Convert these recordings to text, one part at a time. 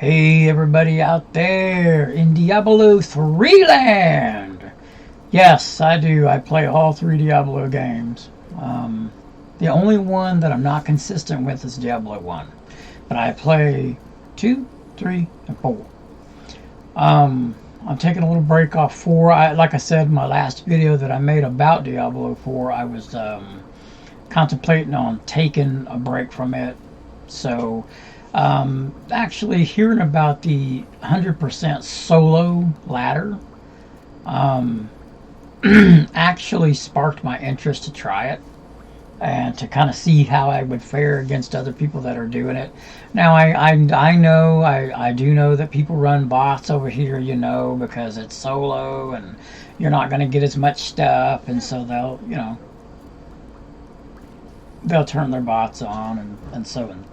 Hey everybody out there in Diablo 3 land! Yes, I do. I play all three Diablo games. The only one that I'm not consistent with is Diablo 1. But I play 2, 3, and 4. I'm taking a little break off 4. Like I said in my last video that I made about Diablo 4, I was contemplating on taking a break from it. So actually hearing about the 100% solo ladder actually sparked my interest to try it and to kind of see how I would fare against other people that are doing it. Now I do know that people run bots over here, because it's solo and you're not going to get as much stuff, and so they'll turn their bots on and so on and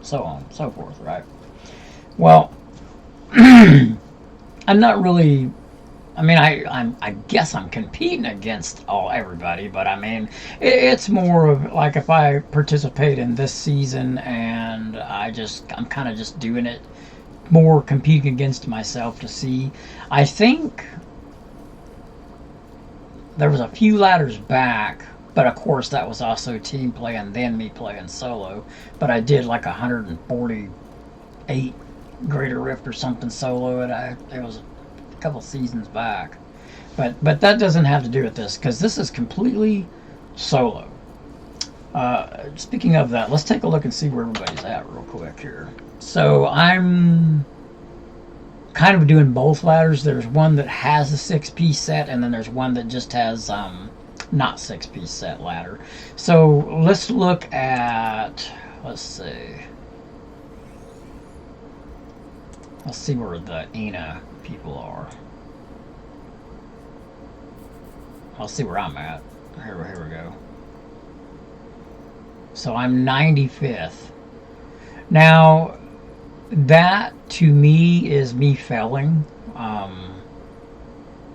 so forth, right? Well, I'm not really. I mean, I guess I'm competing against everybody, but I mean, it's more of like if I participate in this season and I'm kind of just doing it more competing against myself to see. I think there was a few ladders back, but of course that was also team play and then me playing solo. But I did like 148 Greater Rift or something solo. It was a couple seasons back, but that doesn't have to do with this because this is completely solo. Speaking of that, let's take a look and see where everybody's at real quick here. So I'm kind of doing both ladders. There's one that has a 6-piece set, and then there's one that just has not 6-piece set ladder. So let's look at, let's see where the ENA people are. I'll see where I'm at. Here we go. So I'm 95th. Now, that to me is me failing,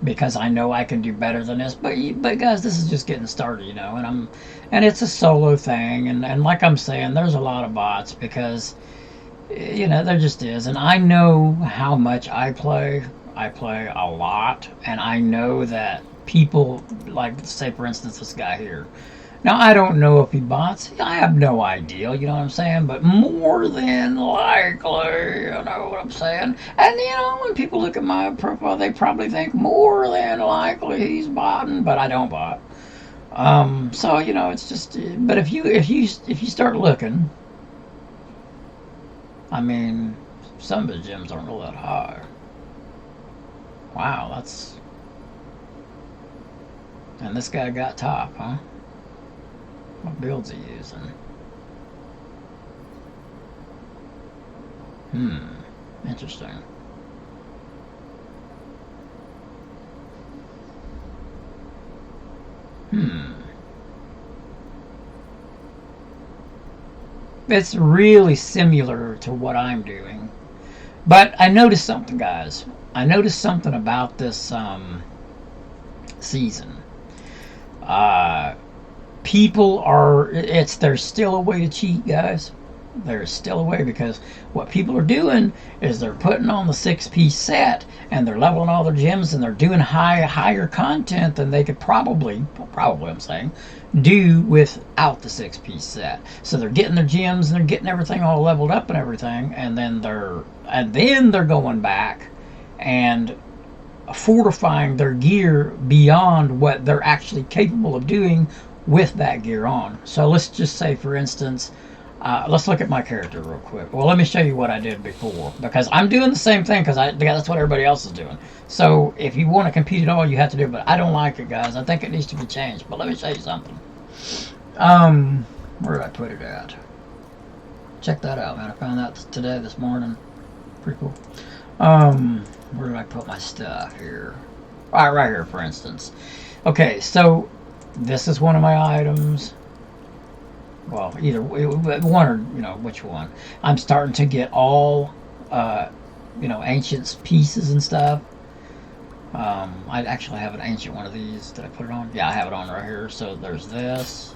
because I know I can do better than this. But guys, this is just getting started, and it's a solo thing, and like I'm saying, there's a lot of bots because there just is, and I know how much I play. I play a lot, and I know that people, like, say for instance this guy here. Now I don't know if he bots. I have no idea, you know what I'm saying? But more than likely, you know what I'm saying? And when people look at my profile, they probably think more than likely he's botting, but I don't bot. So it's just. But if you start looking, I mean, some of his gems aren't all that high. Wow, that's. And this guy got top, huh? What build's he using? Interesting. It's really similar to what I'm doing. But I noticed something, guys. I noticed something about this season. People are, there's still a way to cheat, guys. There's still a way, because what people are doing is they're putting on the 6-piece set and they're leveling all their gems and they're doing higher content than they could probably I'm saying, do without the 6-piece set. So they're getting their gems and they're getting everything all leveled up and everything, and then they're going back and fortifying their gear beyond what they're actually capable of doing with that gear on. So let's just say, for instance, let's look at my character real quick. Well, let me show you what I did before, because I'm doing the same thing, because that's what everybody else is doing. So if you want to compete at all, you have to do it, but I don't like it, guys. I think it needs to be changed. But let me show you something. Where did I put it at? Check that out, man. I found that today, this morning. Pretty cool. Where did I put my stuff here? All right here, for instance. Okay, so this is one of my items. Well, either one, or which one. I'm starting to get all ancient pieces and stuff. I actually have an ancient one of these. Did I put it on? Yeah, I have it on right here. So there's this.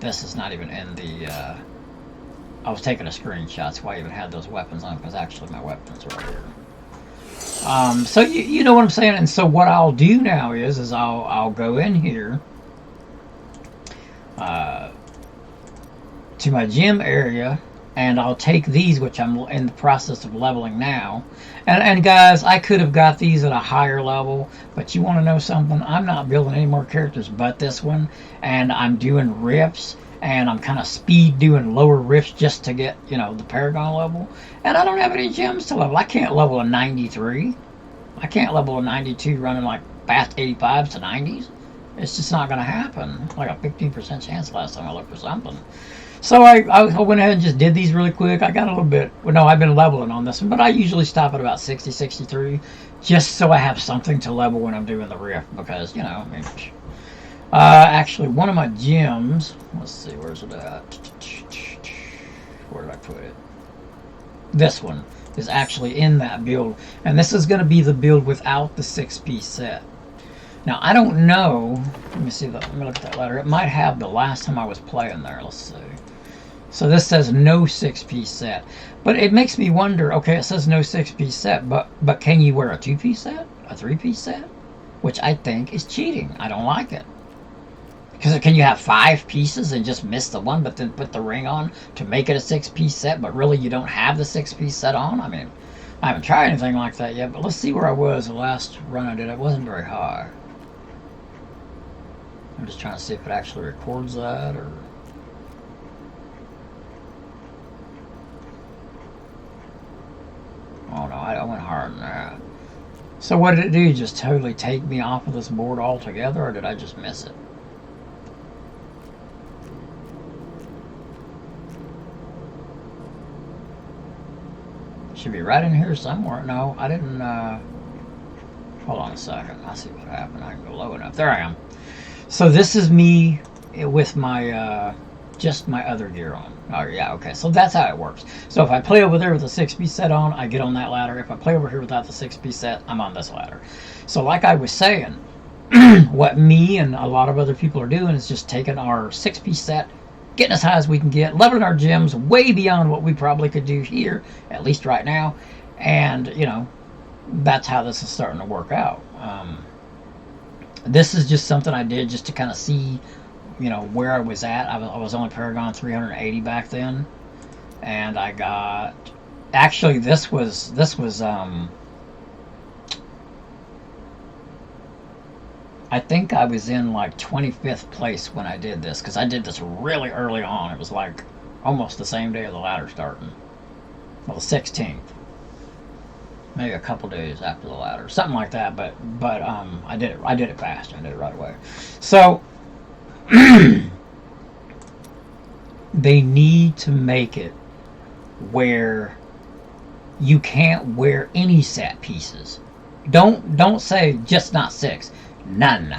This is not even in the I was taking a screenshot. That's why I even had those weapons on, because actually my weapons are right here. So you know what I'm saying? And so what I'll do now is I'll go in here to my gym area, and I'll take these, which I'm in the process of leveling now. And guys, I could have got these at a higher level, but you want to know something? I'm not building any more characters but this one, and I'm doing riffs, and I'm kind of speed doing lower riffs just to get, you know, the Paragon level. And I don't have any gems to level. I can't level a 93. I can't level a 92 running like fast 85s to 90s. It's just not going to happen. Like a 15% chance last time I looked for something. So I went ahead and just did these really quick. I got a little bit, well, no, I've been leveling on this one, but I usually stop at about 60, 63, just so I have something to level when I'm doing the riff, because, you know, I mean, actually, one of my gems, let's see, where's it at? Where did I put it? This one is actually in that build, and this is going to be the build without the 6-piece set. Now, I don't know, let me see, let me look at that letter. It might have the last time I was playing there, let's see. So this says no 6-piece set. But it makes me wonder, okay, it says no 6-piece set, but can you wear a 2-piece set? A 3-piece set? Which I think is cheating. I don't like it. Because can you have 5 pieces and just miss the one, but then put the ring on to make it a 6-piece set, but really you don't have the 6-piece set on? I mean, I haven't tried anything like that yet, but let's see where I was the last run I did. It wasn't very high. I'm just trying to see if it actually records that, or... Oh no, I went hard than that. So what did it do? Just totally take me off of this board altogether, or did I just miss it? Should be right in here somewhere. No, I didn't, hold on a second. I see what happened. I can go low enough. There I am. So this is me with my, just my other gear on. Oh, yeah, okay. So that's how it works. So if I play over there with a 6-piece set on, I get on that ladder. If I play over here without the 6-piece set, I'm on this ladder. So like I was saying, what me and a lot of other people are doing is just taking our 6-piece set, getting as high as we can get, leveling our gems way beyond what we probably could do here, at least right now. And, you know, that's how this is starting to work out. This is just something I did just to kind of see, you know, where I was at. I was only Paragon 380 back then, and I got, actually this was I think I was in like 25th place when I did this, because I did this really early on. It was like almost the same day of the ladder starting. Well, the 16th. Maybe a couple days after the ladder, something like that. But I did it fast. I did it right away. So they need to make it where you can't wear any set pieces. Don't say just not 6. None.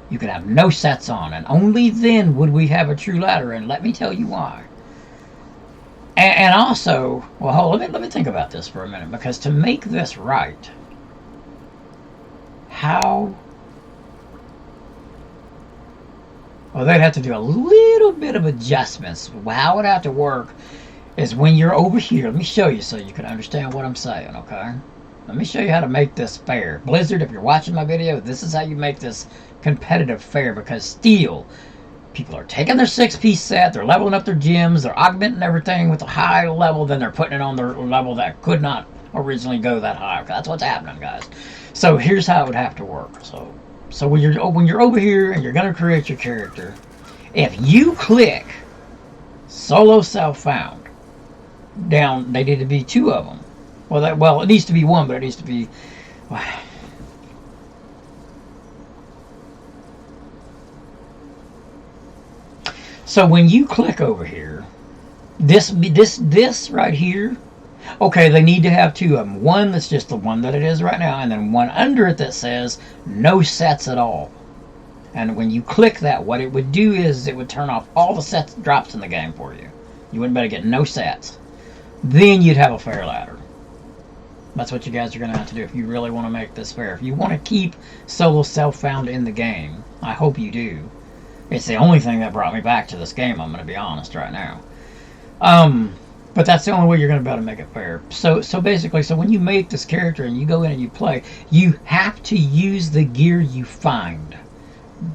You can have no sets on, and only then would we have a true ladder. And let me tell you why. And also, well, let me think about this for a minute, because to make this right, how? Well, they'd have to do a little bit of adjustments. How it would have to work is when you're over here. Let me show you so you can understand what I'm saying, okay? Let me show you how to make this fair. Blizzard, if you're watching my video, this is how you make this competitive fair, because Steel, people are taking their 6-piece set, they're leveling up their gems, they're augmenting everything with a high level, then they're putting it on their level that could not originally go that high. That's what's happening, guys. So here's how it would have to work. So when you're over here and you're going to create your character, if you click solo self-found, down, they need to be 2 of them. Well, it needs to be 1, but it needs to be... So when you click over here, this right here, okay, they need to have 2 of them. One that's just the one that it is right now, and then one under it that says no sets at all. And when you click that, what it would do is it would turn off all the sets drops in the game for you. You wouldn't better get no sets. Then you'd have a fair ladder. That's what you guys are going to have to do if you really want to make this fair. If you want to keep solo self-found in the game, I hope you do. It's the only thing that brought me back to this game, I'm going to be honest right now. But that's the only way you're going to be able to make it fair. So basically, so when you make this character and you go in and you play, you have to use the gear you find.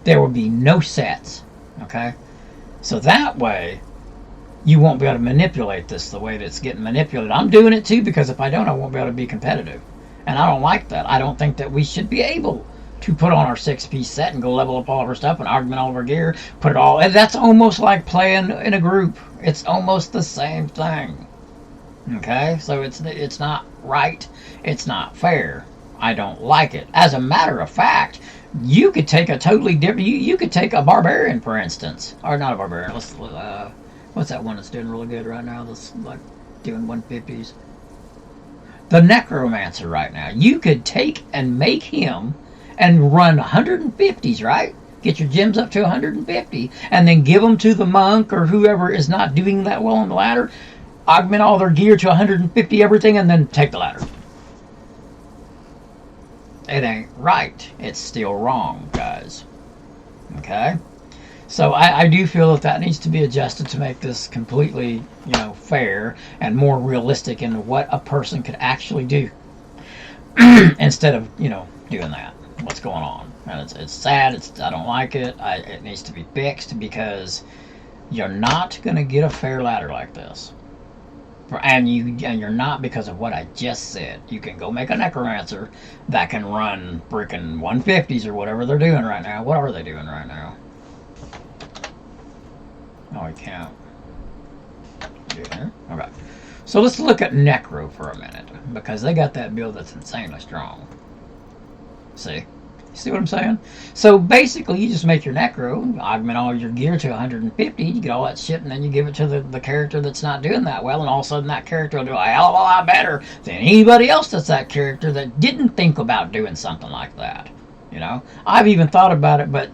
There will be no sets, okay? So that way, you won't be able to manipulate this the way that it's getting manipulated. I'm doing it too because if I don't, I won't be able to be competitive. And I don't like that. I don't think that we should be able to put on our 6-piece set and go level up all of our stuff and augment all of our gear, put it all. And that's almost like playing in a group. It's almost the same thing. Okay? So it's not right. It's not fair. I don't like it. As a matter of fact, you could take a totally different. You could take a barbarian, for instance, or not a barbarian. What's that one that's doing really good right now? That's like doing 150s. The necromancer right now. You could take and make him and run 150s, right? Get your gems up to 150, and then give them to the monk or whoever is not doing that well on the ladder. Augment all their gear to 150, everything, and then take the ladder. It ain't right. It's still wrong, guys. Okay? So I do feel that needs to be adjusted to make this completely, fair and more realistic in what a person could actually do instead of, doing that. What's going on? And it's sad. I don't like it. It needs to be fixed because you're not going to get a fair ladder like this. And you're not because of what I just said. You can go make a necromancer that can run freaking 150s or whatever they're doing right now. What are they doing right now? Oh, we can't. Yeah. Okay. So let's look at Necro for a minute because they got that build that's insanely strong. See? See what I'm saying? So basically, you just make your Necro, augment all your gear to 150, you get all that shit, and then you give it to the character that's not doing that well, and all of a sudden that character will do a hell of a lot better than anybody else that's that character that didn't think about doing something like that. I've even thought about it, but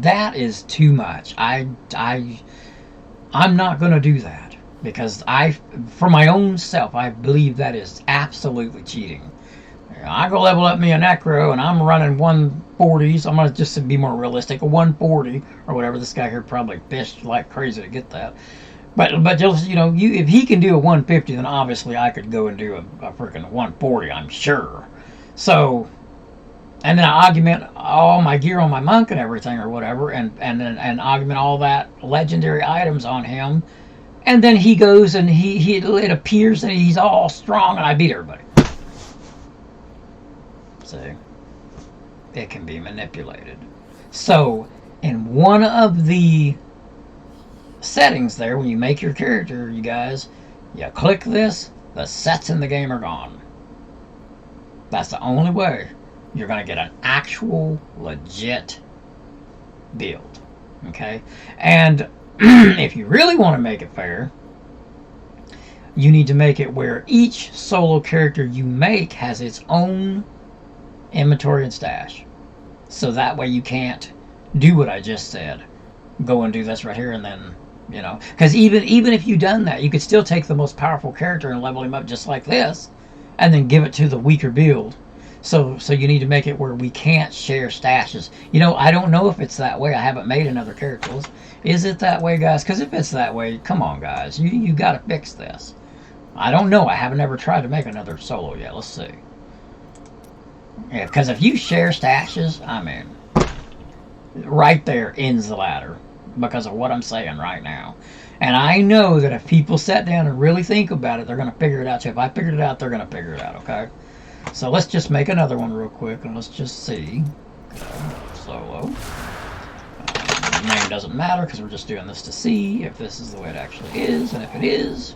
that is too much. I'm not going to do that because for my own self, I believe that is absolutely cheating. I go level up me a Necro and I'm running 140s. I'm going to just be more realistic, a 140 or whatever. This guy here probably fished like crazy to get that. But just, if he can do a 150, then obviously I could go and do a freaking 140, I'm sure. So, and then I augment all my gear on my monk and everything or whatever, and augment all that legendary items on him. And then he goes and it appears that he's all strong and I beat everybody. See? It can be manipulated. So, in one of the settings there, when you make your character, you guys, you click this, the sets in the game are gone. That's the only way you're going to get an actual, legit build. Okay? And if you really want to make it fair, you need to make it where each solo character you make has its own inventory and stash. So that way you can't do what I just said. Go and do this right here and then, because even if you done that, you could still take the most powerful character and level him up just like this and then give it to the weaker build. So you need to make it where we can't share stashes. I don't know if it's that way. I haven't made another character. Is it that way, guys? Because if it's that way, come on, guys. You got to fix this. I don't know. I haven't ever tried to make another solo yet. Let's see. Yeah, because if you share stashes, right there ends the ladder because of what I'm saying right now. And I know that if people sit down and really think about it, they're going to figure it out. So if I figured it out, they're going to figure it out, okay? So let's just make another one real quick and let's just see. Solo. The name doesn't matter because we're just doing this to see if this is the way it actually is. And if it is,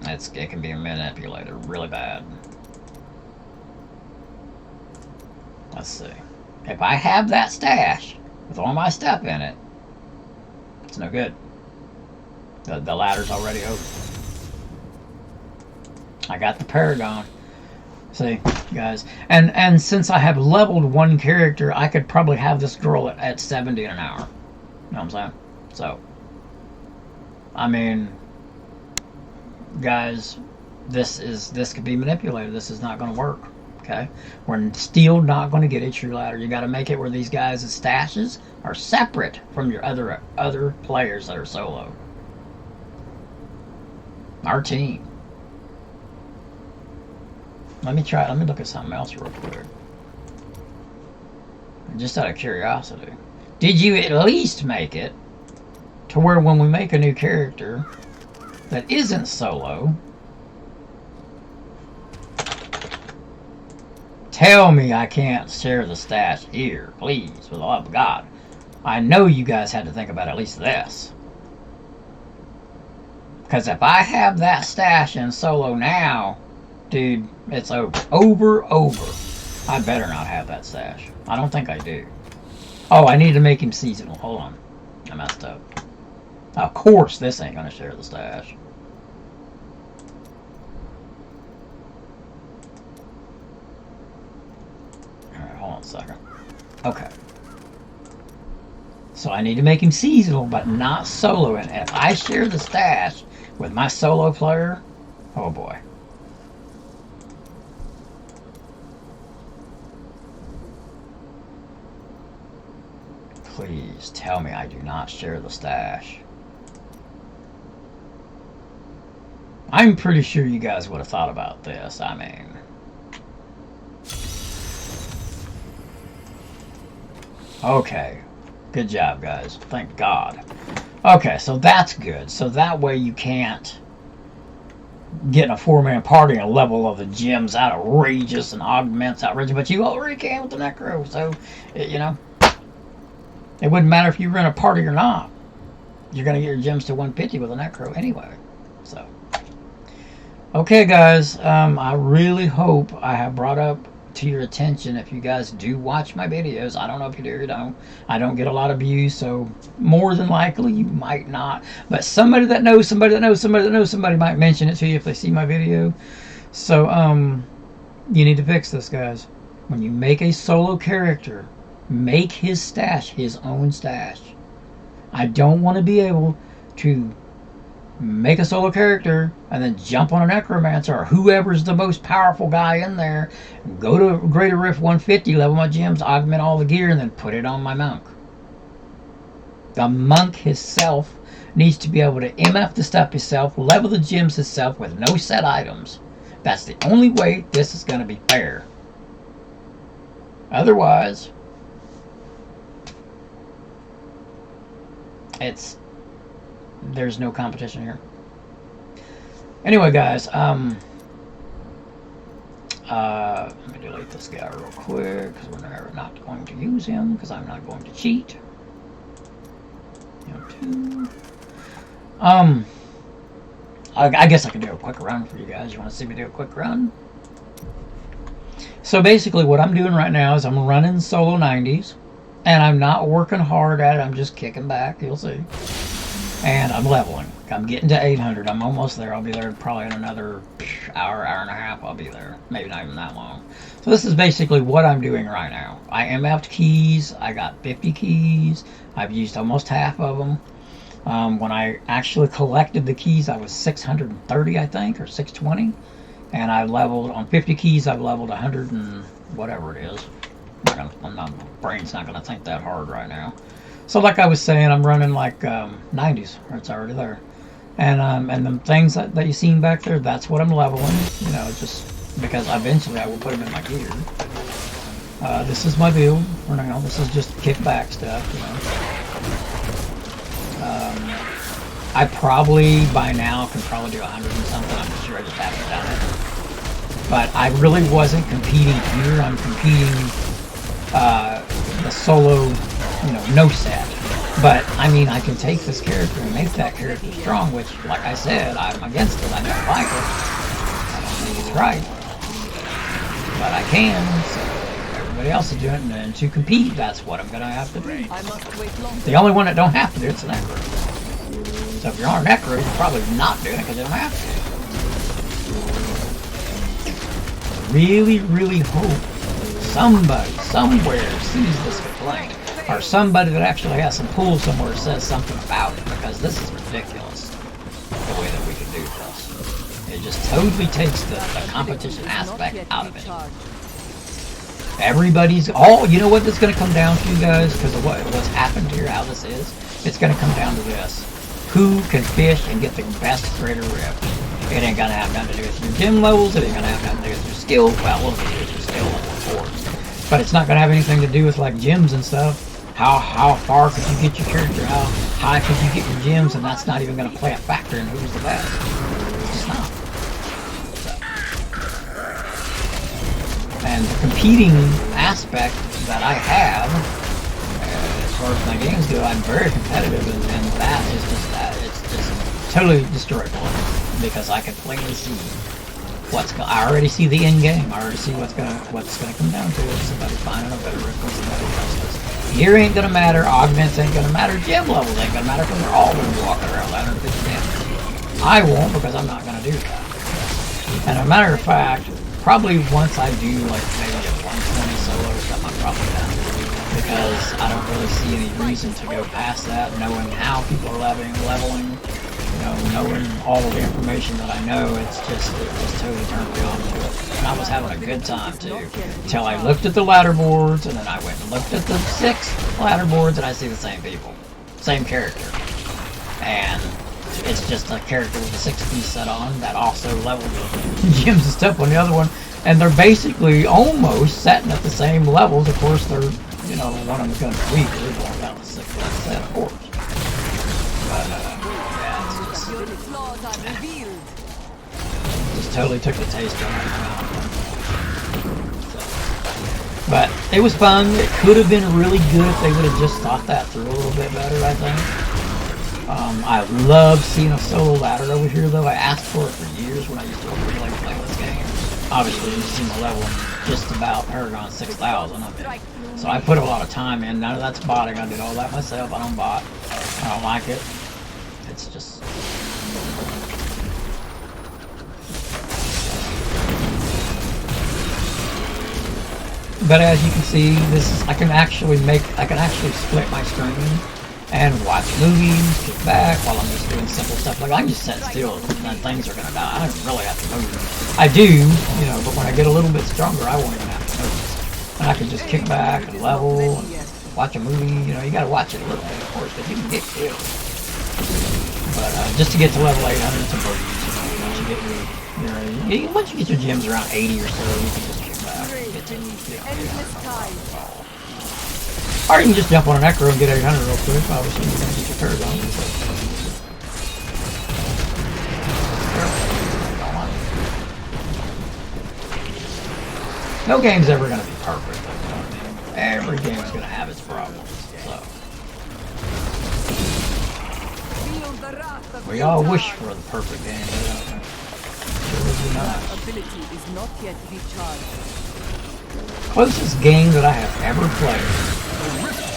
it can be manipulated really bad. Let's see. If I have that stash with all my stuff in it, it's no good. The ladder's already open. I got the Paragon. See, guys. And since I have leveled one character, I could probably have this girl at 70 in an hour. You know what I'm saying? So, guys, this could be manipulated. This is not going to work. Okay, we're still not going to get a true ladder. You got to make it where these guys' stashes are separate from your other players that are solo. Our team. Let me look at something else real quick. Just out of curiosity. Did you at least make it to where when we make a new character that isn't solo, tell me I can't share the stash here, please, for the love of God. I know you guys had to think about at least this. Because if I have that stash in solo now, dude, it's over. I better not have that stash. I don't think I do. Oh, I need to make him seasonal. Hold on. I messed up. Of course, this ain't going to share the stash. Alright, hold on a second. Okay. So I need to make him seasonal, but not solo. And if I share the stash with my solo player, oh boy. Please tell me I do not share the stash. I'm pretty sure you guys would have thought about this. I mean, okay. Good job, guys. Thank God. Okay, so that's good. So that way you can't get in a 4-man party and level of the gems outrageous and augments outrageous, but you already can with the Necro. So, you know, it wouldn't matter if you were in a party or not. You're going to get your gems to 150 with a Necro anyway. So, okay, guys. I really hope I have brought up to your attention, if you guys do watch my videos. I don't know if you do or don't. I don't get a lot of views, so more than likely you might not. But somebody that knows somebody that knows somebody that knows somebody might mention it to you if they see my video. So, you need to fix this, guys. When you make a solo character, make his stash his own stash. I don't want to be able to make a solo character and then jump on a necromancer or whoever's the most powerful guy in there, go to Greater Rift 150, level my gems, augment all the gear, and then put it on my monk. The monk himself needs to be able to MF the stuff himself, level the gems himself with no set items. That's the only way this is going to be fair. Otherwise, there's no competition here. Anyway, guys, let me delete this guy real quick because we're not going to use him because I'm not going to cheat. I guess I can do a quick run for you guys. You want to see me do a quick run? So basically what I'm doing right now is I'm running solo 90s, and I'm not working hard at it. I'm just kicking back, you'll see. And I'm leveling. I'm getting to 800. I'm almost there. I'll be there probably in another hour and a half. I'll be there. Maybe not even that long. So this is basically what I'm doing right now. I MF'd keys. I got 50 keys. I've used almost half of them. When I actually collected the keys, I was 630, I think, or 620. And I leveled, on 50 keys, I've leveled 100 and whatever it is. My brain's not going to think that hard right now. So like I was saying, I'm running like 90s, or it's already there. And the things that you seen back there, that's what I'm leveling. You know, just because eventually I will put them in my gear. This is my build for now. This is just kickback stuff, you know. I probably, by now, can probably do 100 and something. I'm sure I just haven't done it. But I really wasn't competing here. I'm competing the solo, you know, no set. But, I mean, I can take this character and make that character strong, which, like I said, I'm against it. I don't like it. I don't think it's right. But I can, so everybody else is doing it, and to compete, that's what I'm going to have to do. The only one that don't have to do it's a Necro. So if you're on a Necro, you're probably not doing it because you don't have to. Really, really hope somebody, somewhere, sees this complaint. Or somebody that actually has some pull somewhere says something about it, because this is ridiculous, the way that we can do this. It just totally takes the competition aspect out of it. Everybody's, you know what it's going to come down to, you guys, because of what's happened here, how this is? It's going to come down to this. who can fish and get the best greater rip. It ain't gonna have nothing to do with your gym levels. It ain't gonna have nothing to do with your skill. Well, a little bit to do with your skill level, of course. But it's not gonna have anything to do with like gyms and stuff. How far could you get your character? How high could you get your gyms? And that's not even gonna play a factor in who's the best. It's just not. And the competing aspect that I have, as far as my games go, I'm very competitive, and that is just that. It's just totally destroyed for me because I can plainly see I already see the end game. I already see what's gonna come down to it. Somebody finding a better rip than somebody else's. Gear ain't gonna matter. Augments ain't gonna matter. Gym levels ain't gonna matter because they're all gonna be walking around 150 damage. I won't because I'm not gonna do that. And a matter of fact, probably once I do like maybe a 120 solo or something, I'm probably done. Because I don't really see any reason to go past that, knowing how people are leveling, knowing all of the information that I know. It just totally turned me on to it. And I was having a good time too, until I looked at the ladder boards, and then I went and looked at the 6 ladder boards, and I see the same people, same character, and it's just a character with a 6-piece set on that also levels the gyms and stuff on the other one, and they're basically almost setting at the same levels. Of course, they're, one of them's going to be weaker, they're going down the 6th set, of course. But, yeah, it's just totally took the taste out of my mouth. But it was fun. It could have been really good if they would have just thought that through a little bit better, I think. I love seeing a solo ladder over here, though. I asked for it for years when I used to really like playing this game. Obviously, you've seen the level just about Paragon 6000 of it. So I put a lot of time in. None of that's botting. I did all that myself. I don't bot. I don't like it. It's just... But as you can see, I can actually split my screen and watch movies, kick back while I'm just doing simple stuff. Like, I can just sit still and things are gonna die. I don't really have to move. I do, but when I get a little bit stronger, I won't even have to move. And I can just kick back and level and watch a movie. You gotta watch it a little bit, of course, because you can get killed. But just to get to level 800, it's a burden. Once you get your gems around 80 or so, you can just kick back and get to or you can just jump on an Echo and get 800 real quick. Obviously, you're going to get your Paragon. No game's ever going to be perfect. Every game's going to have its problems. So we all wish for the perfect game, but ability is not yet recharged. Closest game that I have ever played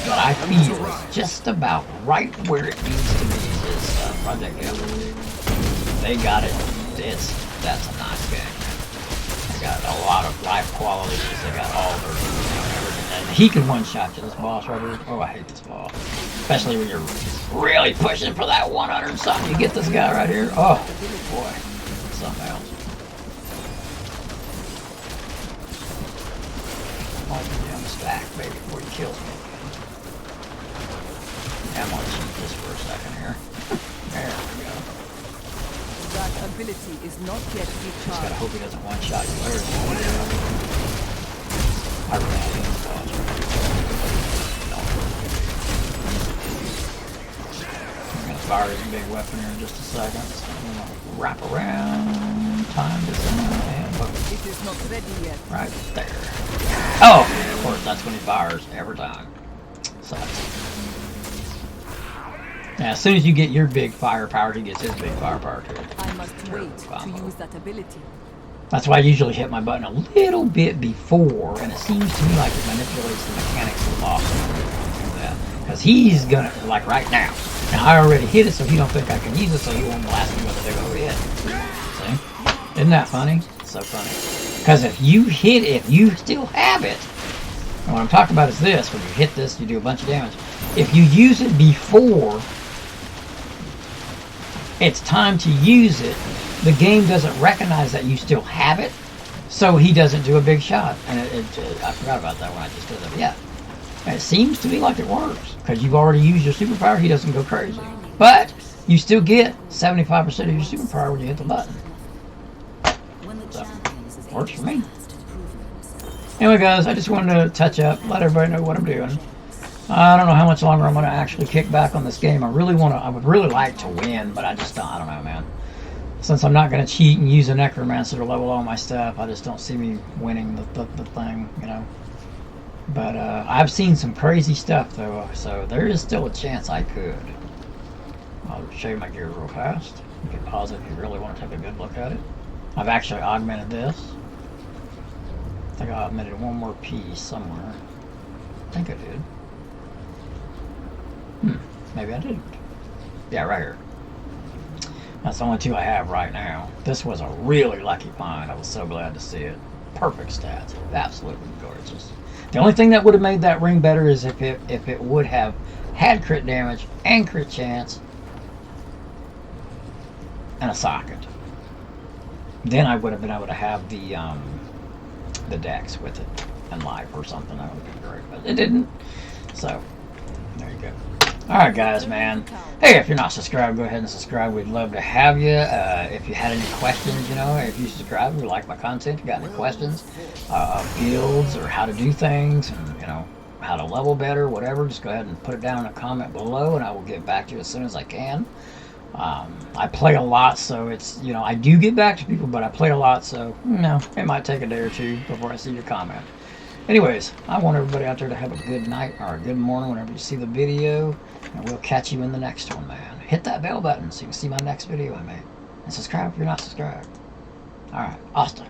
that I feel is just about right where it needs to be is Project Diablo. They got it. That's a nice game. They got a lot of life qualities. They got all their everything. And he can one-shot you, this boss right here. Oh, I hate this boss. Especially when you're really pushing for that 100 and something. You get this guy right here. Oh, boy. Something else. Oh, damn stack, baby, before he kills me. Yeah, I'm gonna shoot this for a second here. There we go. That ability is not yet recharged. Just gotta hope he doesn't one-shot you. There it is. I really hate this boss. I'm gonna fire his big weapon here in just a second. So I'm gonna wrap around, time this and look. It is not ready yet. Right there. Oh, of course, that's when he fires every time. Sucks. Now, as soon as you get your big firepower, he gets his big firepower too. I must wait to use that ability. That's why I usually hit my button a little bit before, and it seems to me like it manipulates the mechanics of the boss. Because he's gonna, like right now. Now, I already hit it, so he don't think I can use it, so he won't blast me with a big old hit. See? Isn't that funny? It's so funny. Because if you still have it, and what I'm talking about is this, when you hit this, you do a bunch of damage. If you use it before it's time to use it, the game doesn't recognize that you still have it, so he doesn't do a big shot. And I forgot about that when I just did it. Yeah. And it seems to me like it works, because you've already used your superpower, he doesn't go crazy. But you still get 75% of your superpower when you hit the button. So, works for me. Anyway, guys, I just wanted to touch up, let everybody know what I'm doing. I don't know how much longer I'm going to actually kick back on this game. I would really like to win, but I don't know, man. Since I'm not going to cheat and use a necromancer to level all my stuff, I just don't see me winning the thing, you know. But I've seen some crazy stuff, though, so there is still a chance I could. I'll show you my gear real fast. You can pause it if you really want to take a good look at it. I've actually augmented this. I think I augmented one more piece somewhere. I think I did. Maybe I didn't. Yeah, right here. That's the only two I have right now. This was a really lucky find. I was so glad to see it. Perfect stats. Absolutely gorgeous. The only thing that would have made that ring better is if it would have had crit damage and crit chance and a socket. Then I would have been able to have the dex with it and life or something. That would have been great, but it didn't. So there you go. Alright, guys, man. Hey, if you're not subscribed, go ahead and subscribe. We'd love to have you. If you had any questions, you know, if you subscribe, you like my content, you got any questions, builds or how to do things, and, you know, how to level better, whatever, just go ahead and put it down in a comment below, and I will get back to you as soon as I can. I play a lot, so it's, you know, I do get back to people, but I play a lot, so, you know, it might take a day or two before I see your comment. Anyways, I want everybody out there to have a good night or a good morning whenever you see the video, and we'll catch you in the next one, man. Hit that bell button so you can see my next video I make. And subscribe if you're not subscribed. Alright, hasta.